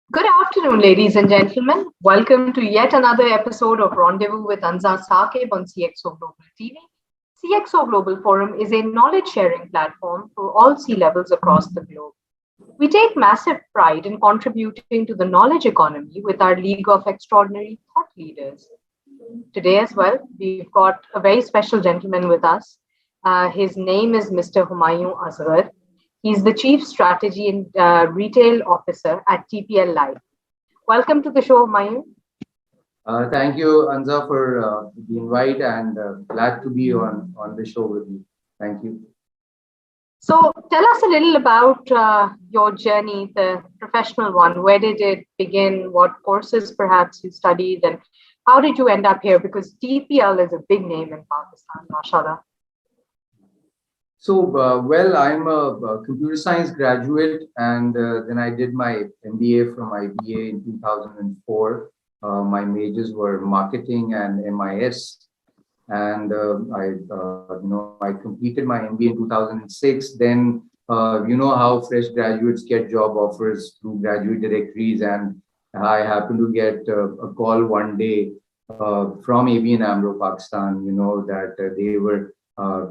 Good afternoon, ladies and gentlemen. Welcome to yet another episode of Rendezvous with Anza Saqib on CxO Global TV. CxO Global Forum is a knowledge sharing platform for all C levels across the globe. We take massive pride in contributing to the knowledge economy with our League of Extraordinary Thought Leaders. Today, as well, we've got a very special gentleman with us. His name is Mr. Humayoon Asghar. He's the Chief Strategy and Retail Officer at TPL Live. Welcome to the show, Humayun. Thank you, Anza, for the invite, and glad to be on the show with you. Thank you. So, tell us a little about your journey, the professional one. Where did it begin? What courses perhaps you studied, and how did you end up here? Because TPL is a big name in Pakistan, mashallah. So, well, I'm a computer science graduate, and then I did my MBA from IBA in 2004. My majors were marketing and MIS, and I completed my MBA in 2006. Then, you know how fresh graduates get job offers through graduate directories, and I happened to get a call one day from ABN AMRO Pakistan. You know that they were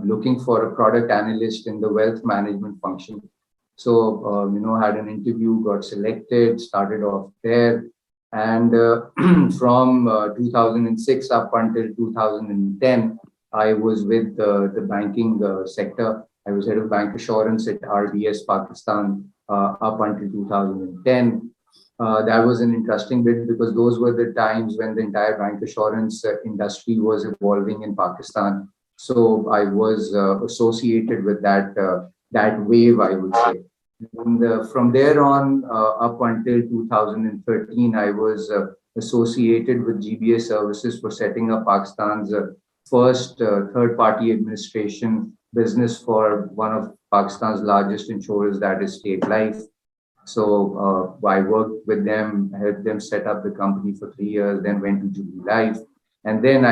looking for a product analyst in the wealth management function. So, had an interview, got selected, started off there. And from 2006 up until 2010, I was with the banking sector. I was head of bank assurance at RBS Pakistan up until 2010. That was an interesting bit because those were the times when the entire bank assurance industry was evolving in Pakistan. So I was associated with that wave, I would say. And from there on, up until 2013, I was associated with GBA Services for setting up Pakistan's first third-party administration business for one of Pakistan's largest insurers, that is State Life. So I worked with them, helped them set up the company for 3 years, then went to Jubilee Life. And then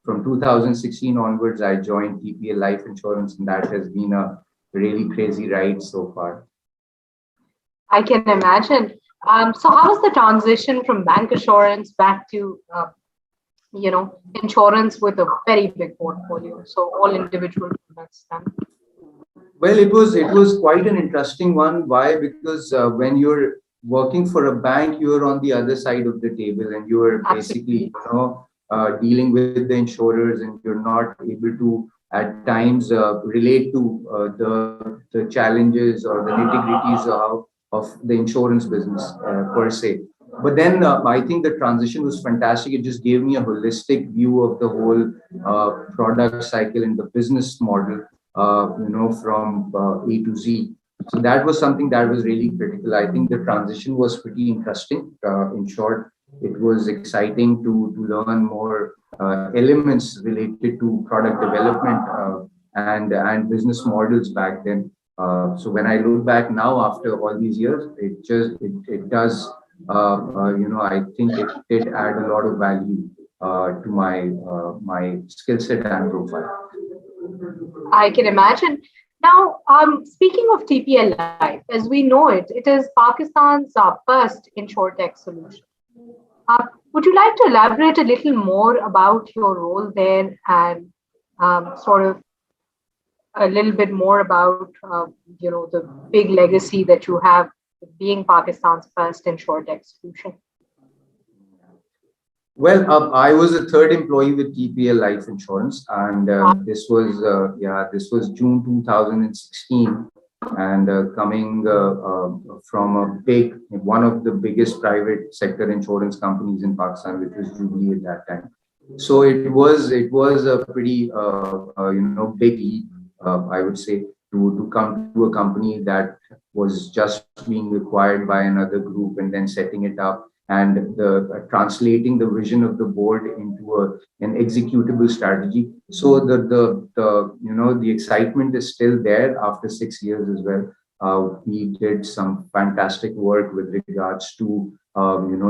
from 2016 onwards, I joined TPL Life Insurance, and that has been a really crazy ride so far. I can imagine. So, how was the transition from bank assurance back to, insurance with a very big portfolio? So, all individual products. Well, it was quite an interesting one. Why? Because when you're working for a bank, you're on the other side of the table, and you're basically, dealing with the insurers, and you're not able to at times relate to the challenges or the nitty-gritties of the insurance business per se. But then I think the transition was fantastic. It just gave me a holistic view of the whole product cycle and the business model, from A to Z. So that was something that was really critical. I think the transition was pretty interesting. In short, it was exciting to learn more elements related to product development and business models back then. So when I look back now after all these years, it does I think it did add a lot of value to my skill set and profile. I can imagine. Now, speaking of TPL Life, as we know it, it is Pakistan's first insurtech solution. Would you like to elaborate a little more about your role there and sort of a little bit more about, the big legacy that you have being Pakistan's first insurtech solution? Well, I was a third employee with TPL Life Insurance, and this was June 2016, and coming from one of the biggest private sector insurance companies in Pakistan, which was Jubilee at that time. So it was a pretty big leap, I would say, to come to a company that was just being acquired by another group and then setting it up and translating the vision of the board into an executable strategy. So the excitement is still there after 6 years as well. We did some fantastic work with regards to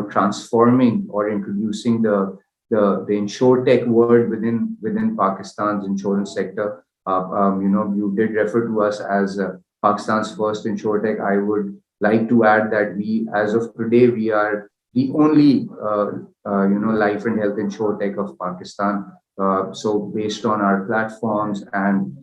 transforming or introducing the insurtech world within Pakistan's insurance sector. You did refer to us as Pakistan's first insurtech. I would like to add that we, as of today, we are the only life and health insurtech of Pakistan. So based on our platforms and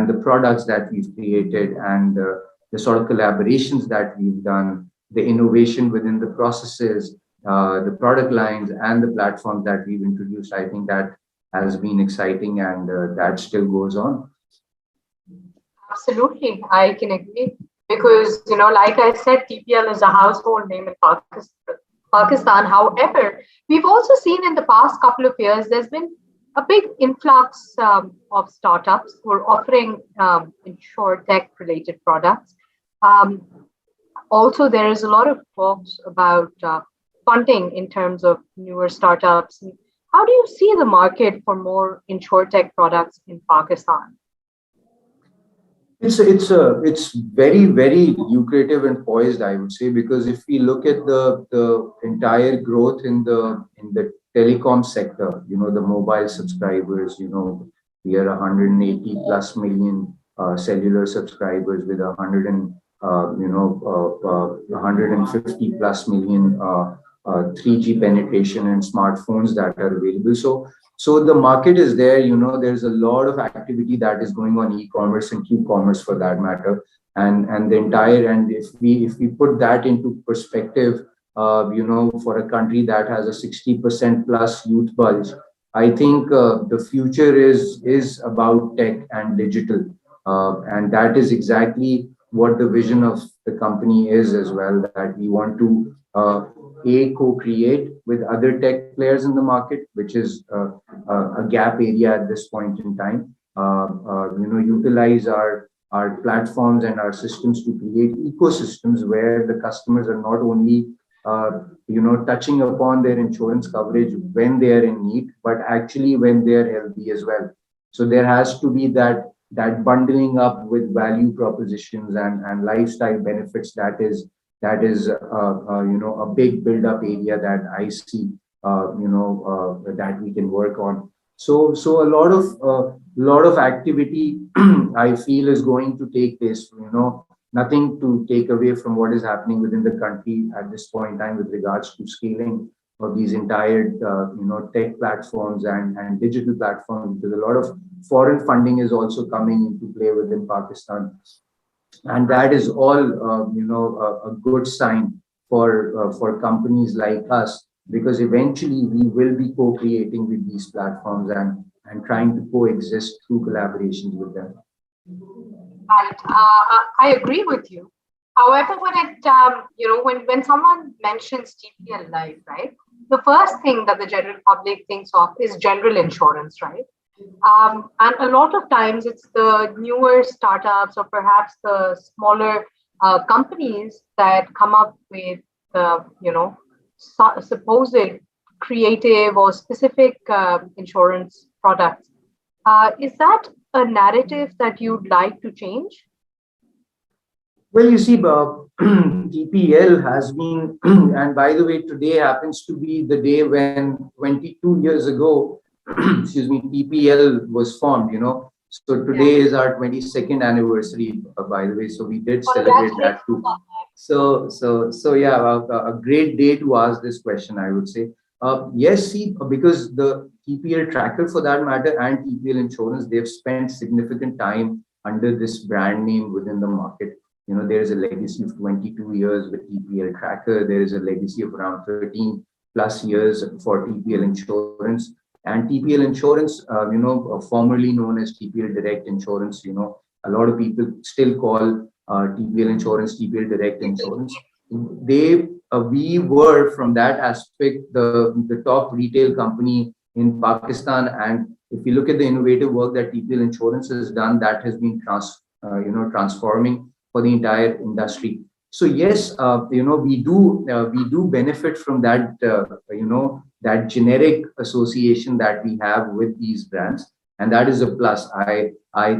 the products that we've created and the sort of collaborations that we've done, the innovation within the processes, the product lines and the platforms that we've introduced, I think that has been exciting, and that still goes on. Absolutely, I can agree. Because, like I said, TPL is a household name in Pakistan. However, we've also seen in the past couple of years, there's been a big influx of startups who are offering tech related products. Um, Also, there is a lot of talks about funding in terms of newer startups. How do you see the market for more tech products in Pakistan? It's very, very lucrative and poised, I would say, because if we look at the entire growth in the telecom sector, the mobile subscribers, we are 180 plus million cellular subscribers with 150 plus million 3G penetration and smartphones that are available. So the market is there, there's a lot of activity that is going on e-commerce and Q-commerce for that matter. And the entire, and if we put that into perspective, for a country that has a 60% plus youth bulge, I think the future is about tech and digital. And that is exactly what the vision of the company is as well, that we want to co-create with other tech players in the market, which is a gap area at this point in time. Utilize our platforms and our systems to create ecosystems where the customers are not only touching upon their insurance coverage when they are in need, but actually when they are healthy as well. So there has to be that bundling up with value propositions and lifestyle benefits. That is a big build up area that I see that we can work on. So a lot of activity I feel is going to take place. Nothing to take away from what is happening within the country at this point in time with regards to scaling of these entire tech platforms and digital platforms, because a lot of foreign funding is also coming into play within Pakistan, and that is all a good sign for companies like us, because eventually we will be co-creating with these platforms and trying to coexist through collaborations with them. Right. I agree with you. However, when someone mentions TPL Life, right, the first thing that the general public thinks of is general insurance, right? And a lot of times it's the newer startups or perhaps the smaller companies that come up with, supposed creative or specific insurance products. Is that a narrative that you'd like to change? Well, you see, TPL has been, and by the way, today happens to be the day when 22 years ago, excuse me, TPL was formed, So today is our 22nd anniversary, by the way. So we did celebrate that too. So yeah, a great day to ask this question, I would say. Yes, see, because the TPL tracker for that matter and TPL insurance, they've spent significant time under this brand name within the market. There is a legacy of 22 years with TPL tracker. There is a legacy of around 13 plus years for TPL insurance. And TPL insurance, formerly known as TPL Direct Insurance, a lot of people still call TPL insurance TPL Direct Insurance. We were, from that aspect, the top retail company in Pakistan. And if you look at the innovative work that TPL insurance has done, that has been transforming for the entire industry. So yes, we do benefit from that, that generic association that we have with these brands, and that is a plus. I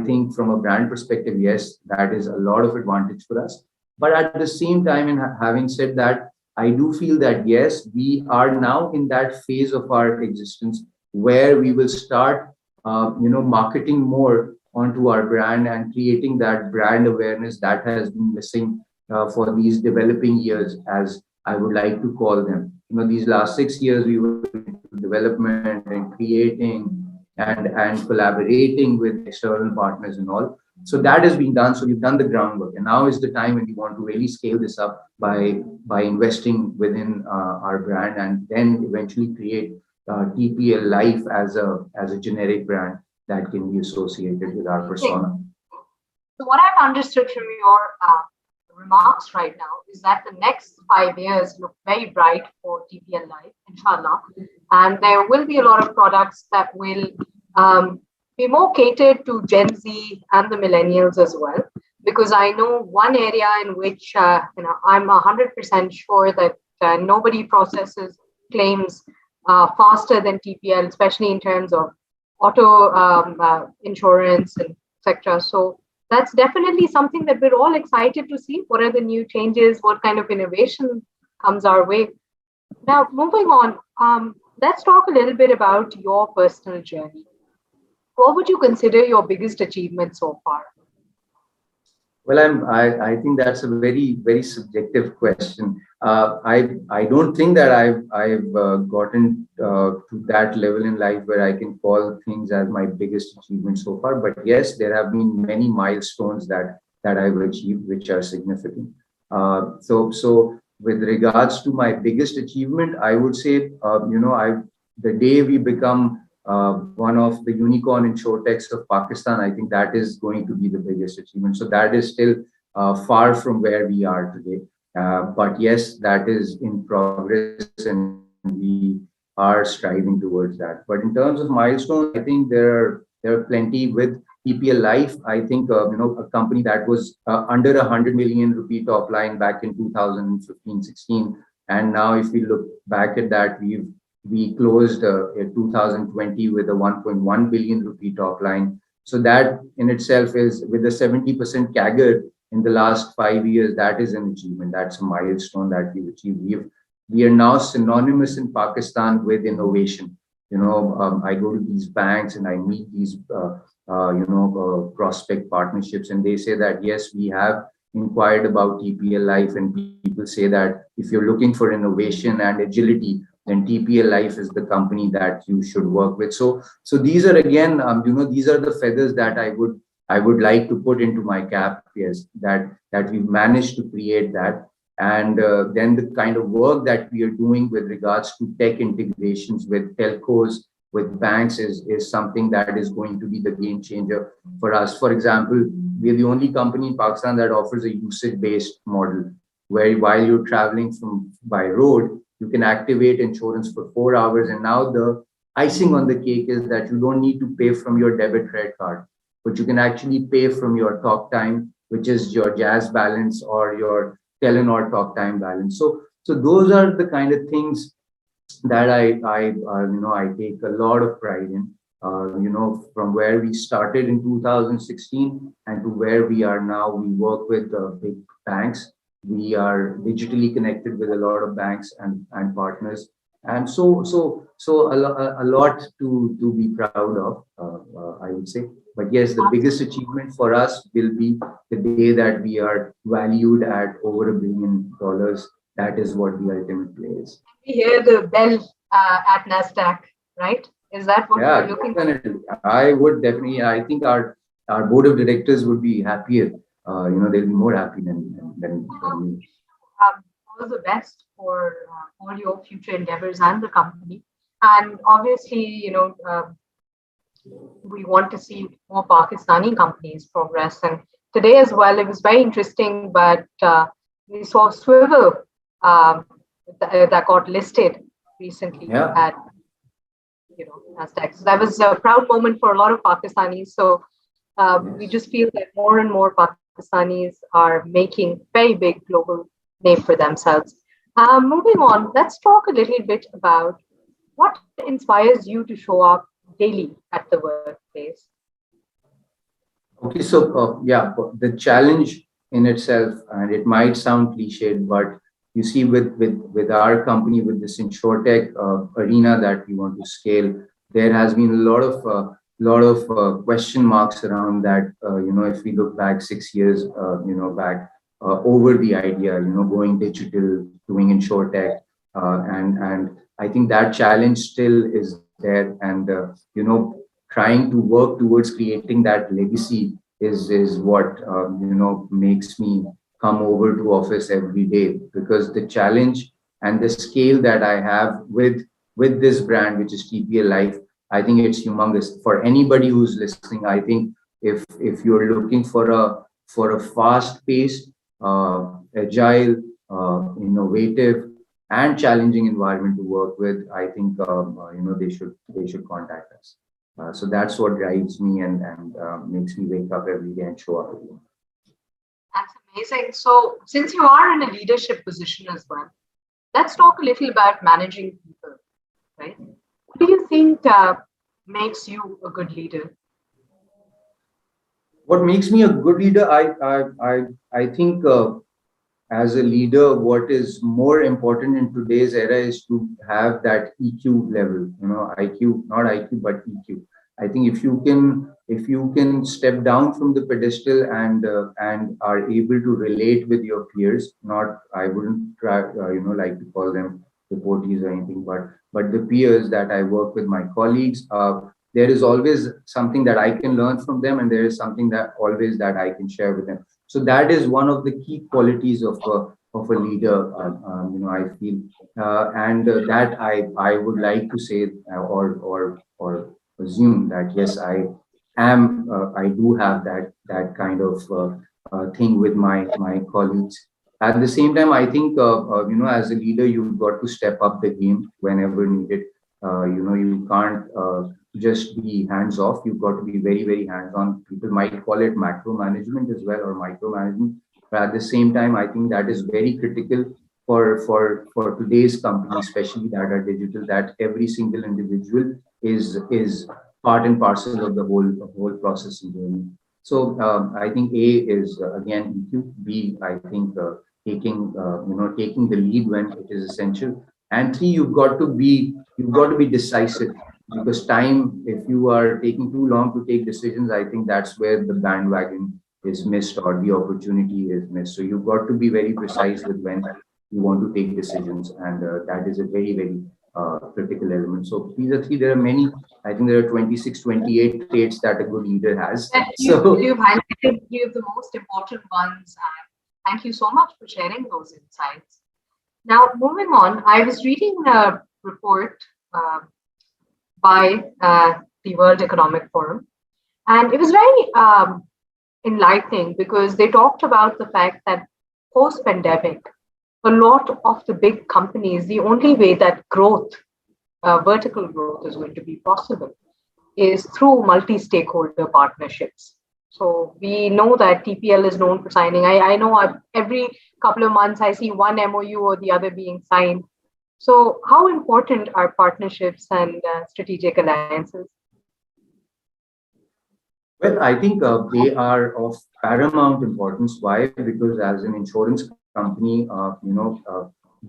think from a brand perspective, yes, that is a lot of advantage for us. But at the same time, and having said that, I do feel that yes, we are now in that phase of our existence where we will start, marketing more onto our brand and creating that brand awareness that has been missing for these developing years, as I would like to call them. These last 6 years, we were into development and creating and collaborating with external partners and all. So that has been done. So we've done the groundwork, and now is the time when we want to really scale this up by investing within our brand, and then eventually create TPL Life as a generic brand that can be associated with our persona. So what I've understood from your remarks right now is that the next 5 years look very bright for TPL Life, inshallah, and there will be a lot of products that will be more catered to Gen Z and the millennials as well. Because I know one area in which I'm 100% sure that nobody processes claims faster than TPL, especially in terms of auto insurance and etc. So that's definitely something that we're all excited to see. What are the new changes? What kind of innovation comes our way? Now, moving on, let's talk a little bit about your personal journey. What would you consider your biggest achievement so far? Well, I think that's a very, very subjective question. I don't think that I've gotten to that level in life where I can call things as my biggest achievement so far. But yes, there have been many milestones that I've achieved, which are significant. So with regards to my biggest achievement, I would say, the day we become one of the unicorn insurtechs of Pakistan, I think that is going to be the biggest achievement. So that is still far from where we are today. But yes, that is in progress, and we are striving towards that. But in terms of milestones, I think there are plenty with TPL Life. I think a company that was under 100 million rupee top line back in 2015-16, and now if we look back at that, we closed in 2020 with a 1.1 billion rupee top line. So that in itself is, with a 70% CAGR in the last 5 years, that is an achievement. That's a milestone that we've achieved. We are now synonymous in Pakistan with innovation. I go to these banks and I meet these, prospect partnerships, and they say that, yes, we have inquired about TPL Life, and people say that if you're looking for innovation and agility, then TPL Life is the company that you should work with. So these are, again, these are the feathers that I would like to put into my cap. Yes, that we've managed to create that, and then the kind of work that we are doing with regards to tech integrations with telcos, with banks, is something that is going to be the game changer for us. For example, we're the only company in Pakistan that offers a usage-based model, where while you're traveling by road, you can activate insurance for 4 hours. And now the icing on the cake is that you don't need to pay from your debit credit card, but you can actually pay from your talk time, which is your Jazz balance or your Telenor talk time balance. So those are the kind of things that I take a lot of pride in. From where we started in 2016 and to where we are now, we work with big banks. We are digitally connected with a lot of banks and partners, and so a lot to be proud of, I would say. But yes, the biggest achievement for us will be the day that we are valued at over $1 billion. That is what the ultimate play is. We hear the bell at NASDAQ, right? Is that what you're looking definitely. I would definitely. I think our board of directors would be happier. They'll be more happy than me. All the best for all your future endeavors and the company. And obviously, we want to see more Pakistani companies progress. And today as well, it was very interesting, but we saw Swivel that got listed recently at NASDAQ. So that was a proud moment for a lot of Pakistanis. So we just feel that more and more Pakistanis are making very big global name for themselves. Moving on, let's talk a little bit about what inspires you to show up daily at the workplace. Okay, so the challenge in itself, and it might sound cliched, but you see, with our company, with this insurtech arena that we want to scale, there has been a lot of question marks around that. If we look back 6 years, back, over the idea, going digital, doing insurtech, and I think that challenge still is there, and trying to work towards creating that legacy is what makes me come over to office every day, because the challenge and the scale that I have with this brand, which is TPL Life, I think it's humongous for anybody who's listening. I think if you're looking for a fast-paced, agile, innovative, and challenging environment to work with, I think they should contact us. So that's what drives me and makes me wake up every day and show up again. That's amazing. So, since you are in a leadership position as well, let's talk a little about managing people, right? What do you think makes you a good leader? What makes me a good leader? I think as a leader, what is more important in today's era is to have that EQ level. IQ, not IQ, but EQ. I think if you can step down from the pedestal and are able to relate with your peers, not, I wouldn't try like to call them devotees or anything, but the peers that I work with, my colleagues, there is always something that I can learn from them, and there is something that always that I can share with them. So that is one of the key qualities of a leader. I feel, and that I would like to say, or assume that yes, I do have that kind of thing with my colleagues. At the same time, I think as a leader, you've got to step up the game whenever needed. You can't just be hands off. You've got to be very, very hands on. People might call it macro management as well, or micromanagement. But at the same time, I think that is very critical for today's company, especially that are digital. That every single individual is part and parcel of the whole process and journey. So I think A is again EQ. B, I think taking the lead when it is essential. And three, you've got to be decisive, because time, if you are taking too long to take decisions, I think that's where the bandwagon is missed or the opportunity is missed. So you've got to be very precise with when you want to take decisions, and that is a very, very critical element. So these are three. There are many. I think there are 26, 28 traits that a good leader has. And you've highlighted three of the most important ones, and thank you so much for sharing those insights. Now, moving on, I was reading a report by the World Economic Forum, and it was very enlightening, because they talked about the fact that post-pandemic, a lot of the big companies, the only way that growth, vertical growth, is going to be possible is through multi-stakeholder partnerships. So we know that TPL is known for signing. I know every couple of months I see one MOU or the other being signed. So how important are partnerships and strategic alliances? Well, I think they are of paramount importance. Why? Because as an insurance company,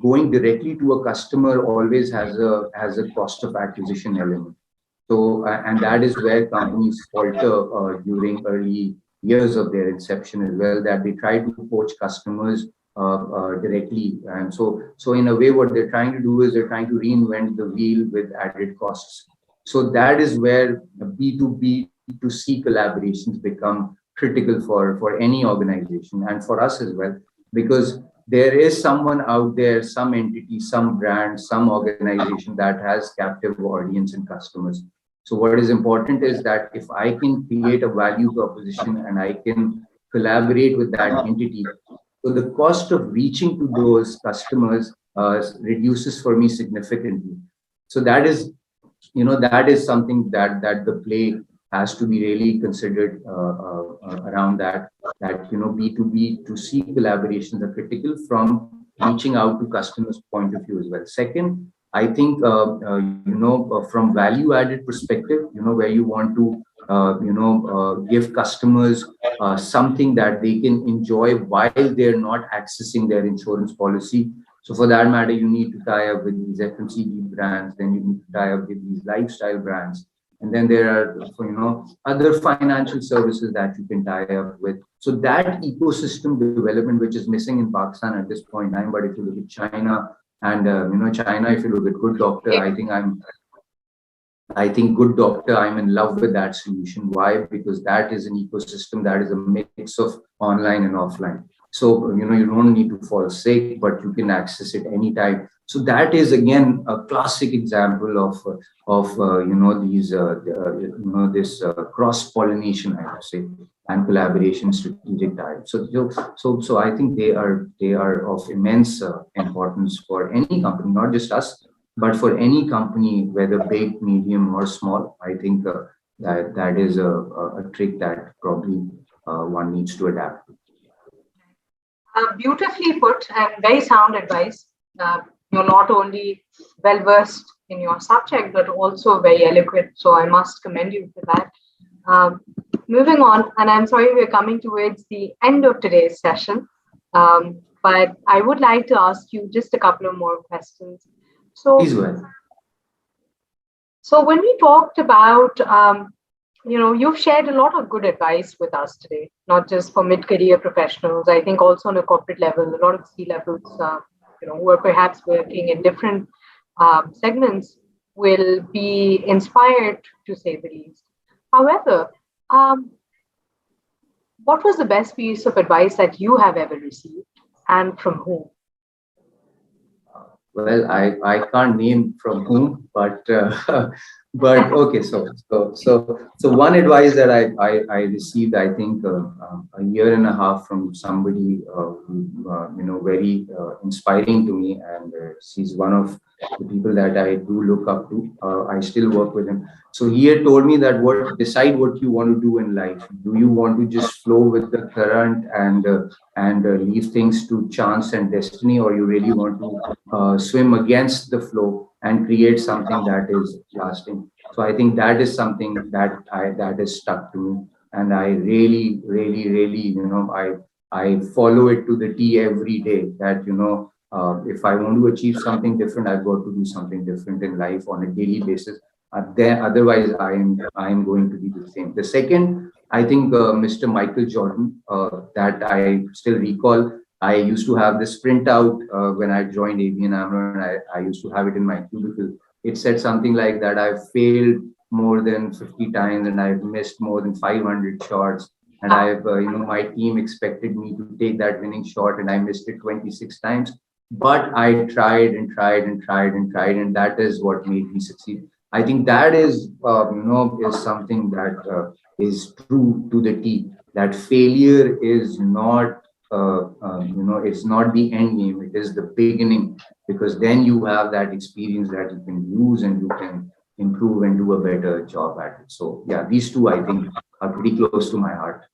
going directly to a customer always has a cost of acquisition element. So, and that is where companies falter during early years of their inception as well, that they try to poach customers directly. And so in a way, what they're trying to do is they're trying to reinvent the wheel with added costs. So that is where B2B to C collaborations become critical for any organization, and for us as well, because there is someone out there, some entity, some brand, some organization that has captive audience and customers. So what is important is that if I can create a value proposition and I can collaborate with that entity, so the cost of reaching to those customers reduces for me significantly. So that is something that the play has to be really considered around that B2B to C collaborations are critical from reaching out to customers' point of view as well. Second, I think from value added perspective, where you want to give customers something that they can enjoy while they're not accessing their insurance policy. So for that matter, you need to tie up with these FMCG brands, then you need to tie up with these lifestyle brands. And then there are, other financial services that you can tie up with. So that ecosystem development, which is missing in Pakistan at this point in time. But if you look at China and, China, if you look at Good Doctor, I think Good Doctor, I'm in love with that solution. Why? Because that is an ecosystem that is a mix of online and offline. So, you don't need to fall sick, but you can access it anytime. So that is again a classic example of this cross pollination, I would say, and collaboration strategic type. So I think they are of immense importance for any company, not just us, but for any company, whether big, medium, or small. I think that is a trick that probably one needs to adapt. Beautifully put and very sound advice. You're not only well versed in your subject, but also very eloquent. So I must commend you for that. Moving on, and I'm sorry we're coming towards the end of today's session, but I would like to ask you just a couple of more questions. So, Please go ahead. So when we talked about, you've shared a lot of good advice with us today, not just for mid-career professionals. I think also on a corporate level, a lot of C-levels, who are perhaps working in different segments will be inspired, to say the least. However, what was the best piece of advice that you have ever received, and from whom? Well, I can't name from whom, but okay. So one advice that I received, I think a year and a half, from somebody who very inspiring to me, and she's one of the people that I do look up to. I still work with him. So he had told me that decide what you want to do in life. Do you want to just flow with the current and leave things to chance and destiny, or you really want to swim against the flow and create something that is lasting? So I think that is something that has stuck to me, and I really, really, really, I follow it to the T every day. That if I want to achieve something different, I've got to do something different in life on a daily basis. Otherwise, I am going to be the same. The second, I think, Mr. Michael Jordan, that I still recall. I used to have this printout when I joined ABN AMRO, and I used to have it in my cubicle. It said something like that: I've failed more than 50 times, and I've missed more than 500 shots. And my team expected me to take that winning shot, and I missed it 26 times. But I tried and tried and tried and tried, and that is what made me succeed. I think that is something that is true to the T. That failure is not, it's not the end game. It is the beginning, because then you have that experience that you can use and you can improve and do a better job at it. So yeah, these two, I think, are pretty close to my heart.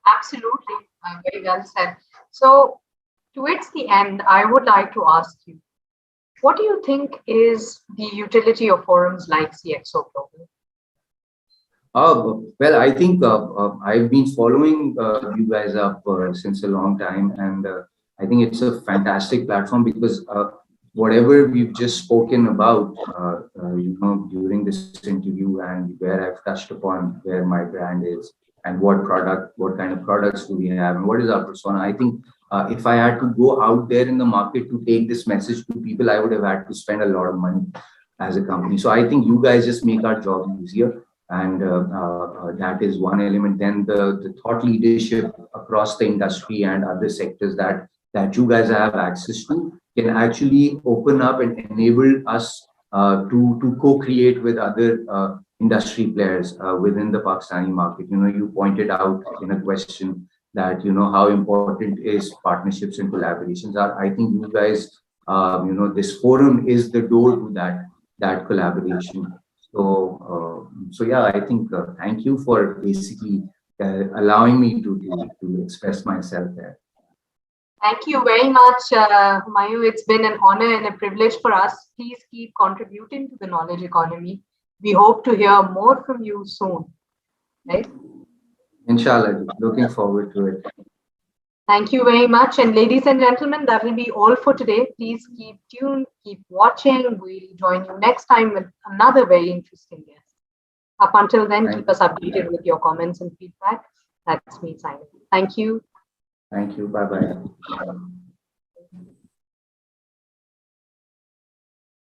Absolutely, very well said. So towards the end, I would like to ask you, what do you think is the utility of forums like CxO Global? Well, I think I've been following you guys up since a long time, and I think it's a fantastic platform, because whatever we've just spoken about, during this interview, and where I've touched upon where my brand is, and what kind of products do we have, and what is our persona. I think if I had to go out there in the market to take this message to people, I would have had to spend a lot of money as a company. So I think you guys just make our job easier. And that is one element. Then the thought leadership across the industry and other sectors that you guys have access to can actually open up and enable us to co-create with other industry players within the Pakistani market. You pointed out in a question that how important is partnerships and collaborations are. I think you guys, this forum is the door to that collaboration. So yeah, I think thank you for basically allowing me to express myself there. Thank you very much, Humayoon. It's been an honor and a privilege for us. Please keep contributing to the knowledge economy. We hope to hear more from you soon. Right? Inshallah, looking forward to it. Thank you very much. And ladies and gentlemen, that will be all for today. Please keep tuned, keep watching. We'll join you next time with another very interesting guest. Up until then, keep us updated with your comments and feedback. That's me signing. Thank you. Thank you. Bye-bye.